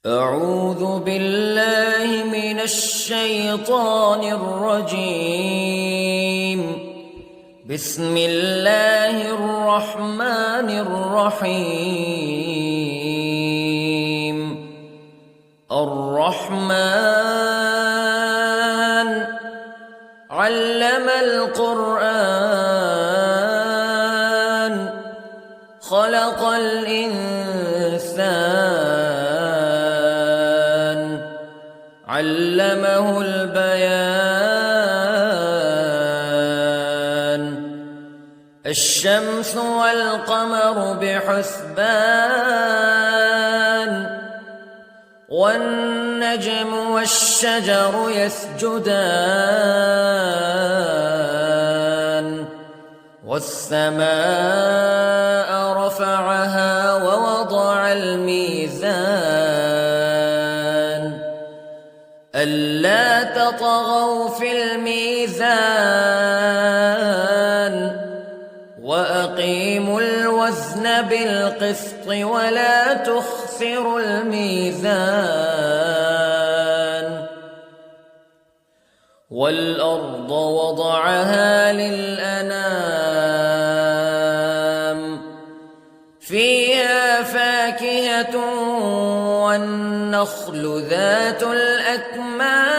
أعوذ بالله من الشيطان الرجيم. بسم الله الرحمن الرحيم. الرحمن علم القرآن خلق الإنسان علمه البيان. الشمس والقمر بحسبان والنجم والشجر يسجدان والسماء رفعها ووضع الميزان ألا تطغوا في الميزان وأقيموا الوزن بالقسط ولا تخسروا الميزان. والأرض وضعها للأنام فيها فاكهة والنخل ذات الأكمام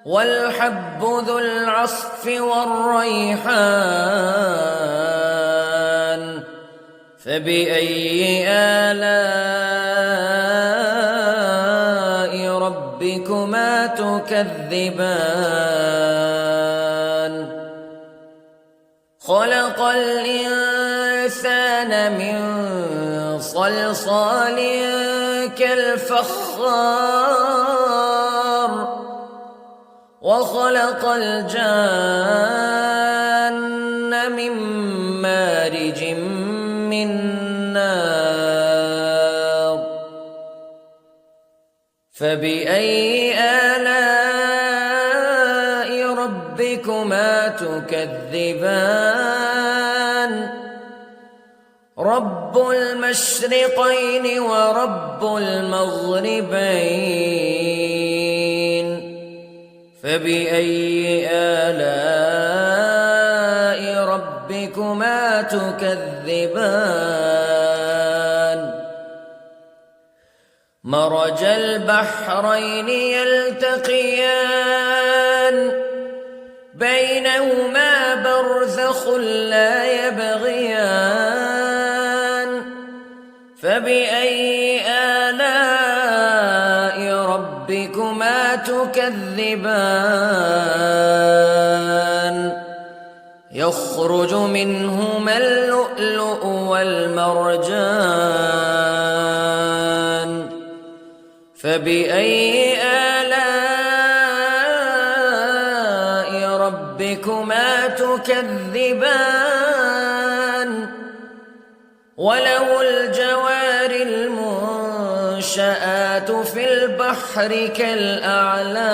والحب ذو العصف والريحان فبأي آلاء ربكما تكذبان. خلق الإنسان من صلصال كالفخار وخلق الجان من مارج من نار فبأي آلاء ربكما تكذبان. رب المشرقين ورب المغربين فبأي آلاء ربكما تكذبان. مرج البحرين يلتقيان بينهما برزخ لا يبغيان فبأي آلاء ربكما تكذبان. يخرج منهما اللؤلؤ والمرجان فبأي آلاء ربكما تكذبان. وله الجوار المنشآت في البحر كالأعلام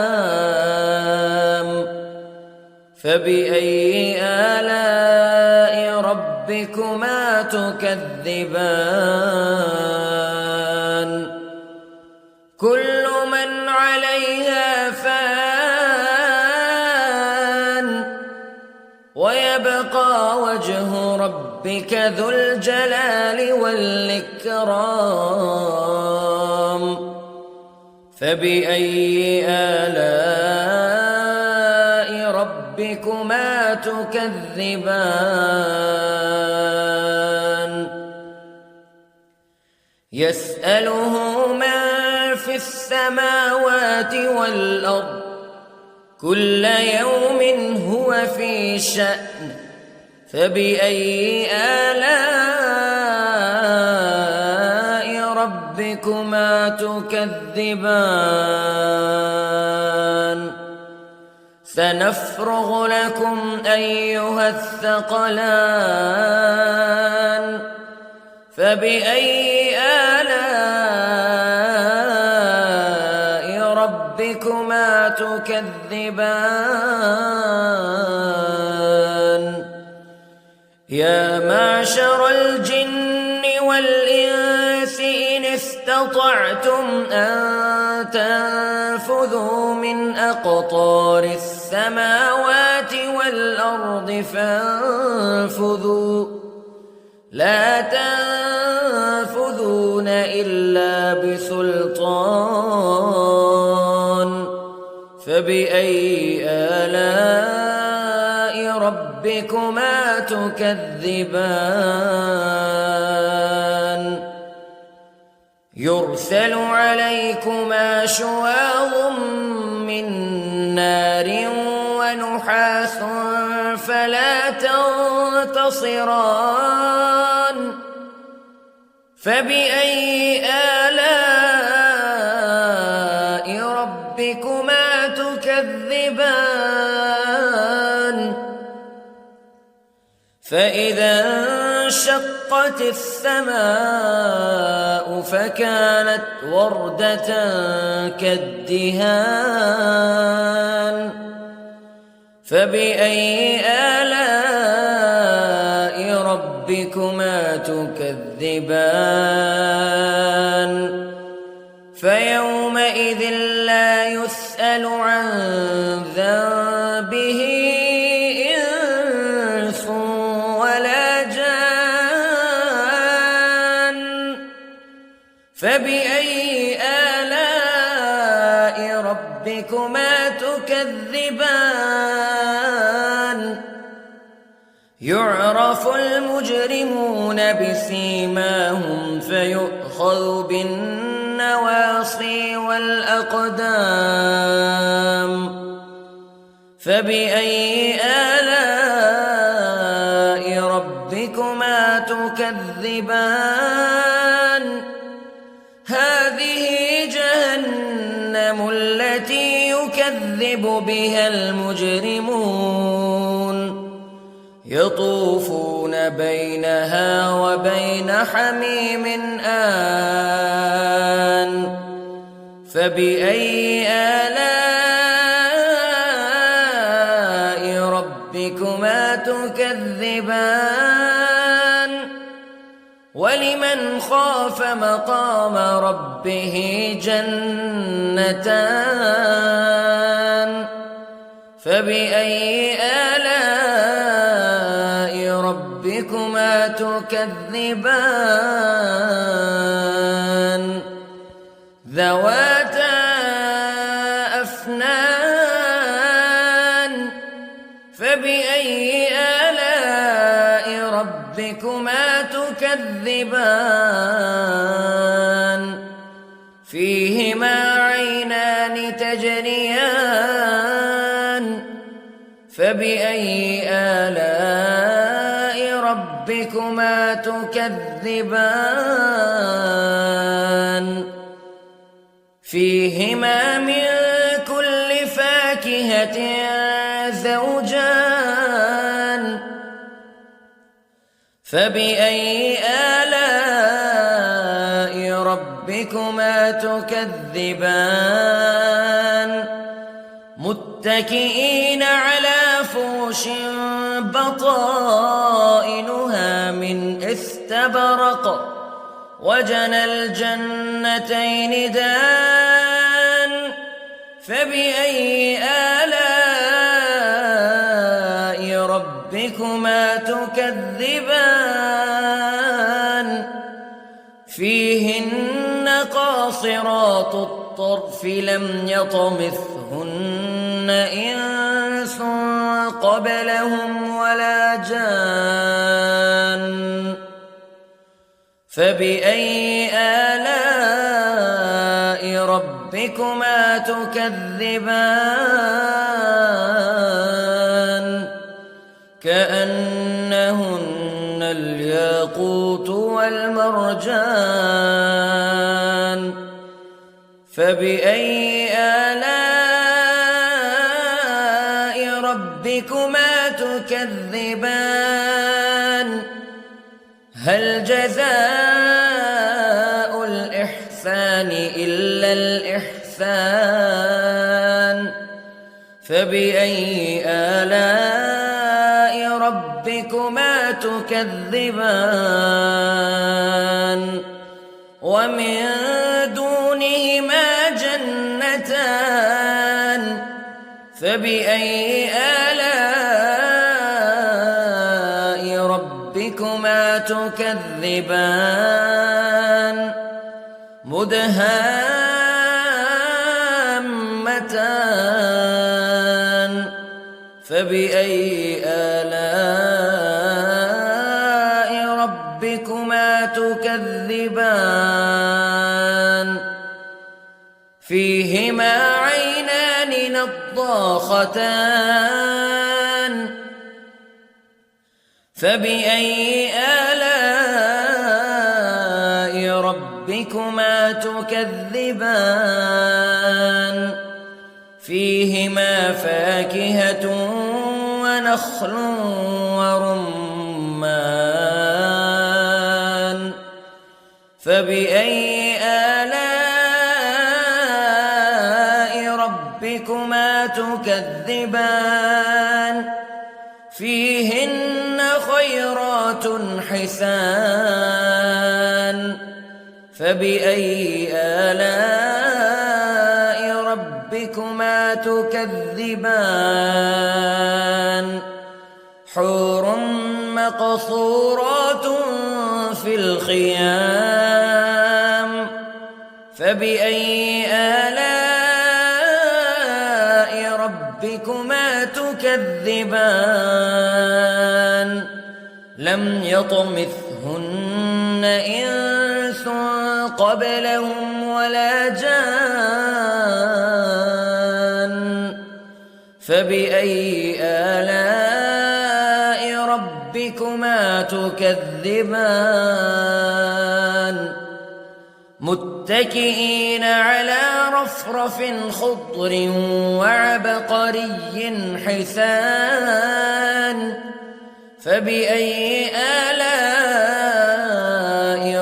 فبأي آلاء ربكما تكذبان. كل من عليها فان ويبقى وجه ربك ذو الجلال والإكرام فبأي آلاء ربكما تكذبان. يسأله من في السماوات والأرض كل يوم هو في شأن فبأي آلاء ربكما تكذبان. سنفرغ لكم أيها الثقلان فبأي آلاء ربكما تكذبان. يا معشر الجن والإنس استطعتم أن تنفذوا من أقطار السماوات والأرض فانفذوا لا تنفذون إلا بسلطان فبأي آلاء ربكما تكذبان يرسل عليكما شواظ من نار ونحاس فلا تنتصران فبأي آلاء ربكما تكذبان فإذا انشقت السماء فكانت وردة كالدهان فبأي آلاء ربكما تكذبان فيومئذ لا يسأل عن ذنبه إنس ولا جان فبأي آلاء ربكما تكذبان يعرف المجرمون بسيماهم فيؤخذ بالنواصي والأقدام فبأي آلاء ربكما تكذبان هذه جهنم التي يكذب بها المجرمون يطوفون بينها وبين حميم آن فبأي آلاء ربكما تكذبان ولمن خاف مقام ربه جنتان فبأي آلاء ربكما تكذبان ذواتا أفنان فبأي آلاء ربكما تكذبان فيهما عينان تجريان فبأي آلاء ربكما تكذبان فيهما من كل فاكهة زوجان فبأي آلاء ربكما تكذبان متكئين على فرش بطائنها من استبرق وجنى الجنتين دان فبأي آلاء ربكما تكذبان فيهن قاصرات الطرف لم يطمثهن إنس قبلهم ولا جان فبأي آلاء ربكما تكذبان كأنهن الياقوت والمرجان فبأي آلاء ربكما تكذبان هل جزاء الإحسان إلا الإحسان فبأي آلاء ربكما تكذبان ومن دونهما جنتان فبأي آلاء ربكما تكذبان مدهامتان فبأي آلاء ربكما تكذبان فيهما عينان نضاختان فبأي آلاء ربكما تكذبان فيهما فاكهة ونخل ورمان فبأي آلاء ربكما تكذبان فيهن خيرات حسان فبأي آلاء ربكما تكذبان حور مقصورات في الخيام فبأي آلاء ربكما تكذبان لم يطمثهن إنس قبلهم ولا جان فبأي آلاء ربكما تكذبان متكئين على رفرف خضر وعبقري حسان فبأي آلاء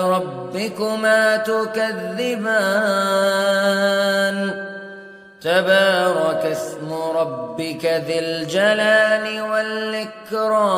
ربكما تكذبان تبارك اسم ربك ذي الجلال والإكرام